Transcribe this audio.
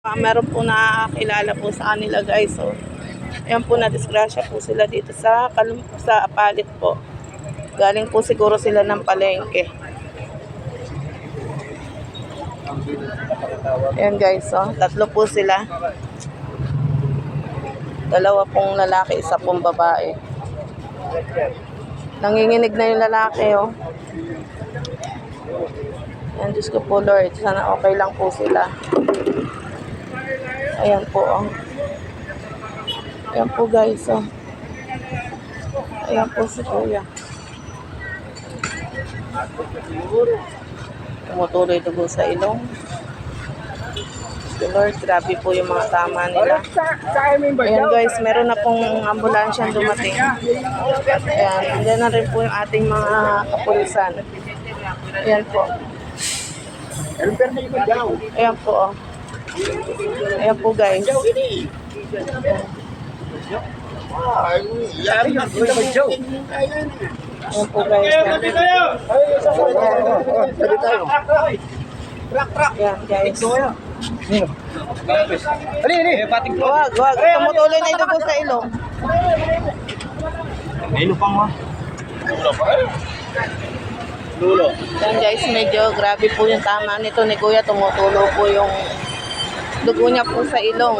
Meron po nakakilala po sa kanila guys. So, ayan po, na-disgrasya po sila dito sa Apalit po. Galing po siguro sila ng palengke. Ayan guys, so, tatlo po sila. Dalawa pong lalaki, isa pong babae. Nanginginig na yung lalaki, oh. Ayan, Diyos ko po Lord, sana okay lang po sila. Ayan po, oh. Ayan po guys, oh. Ayan po si Kuya. Tumutuloy dugo sa ilong. So Lord, grabe po yung mga tama nila. Ayan guys, meron na pong ambulansya dumating. Ayan, andyan na rin po yung ating mga kapulisan. Ayan po. Ayan po, oh. Ayan po guys. Ayan po guys. Ayan guys. Wag. Tumutuloy na yung dugo sa ilong. Ayan guys, medyo grabe po yung tama nito ni Kuya. Tumutulo po yung dugo niya po sa ilong.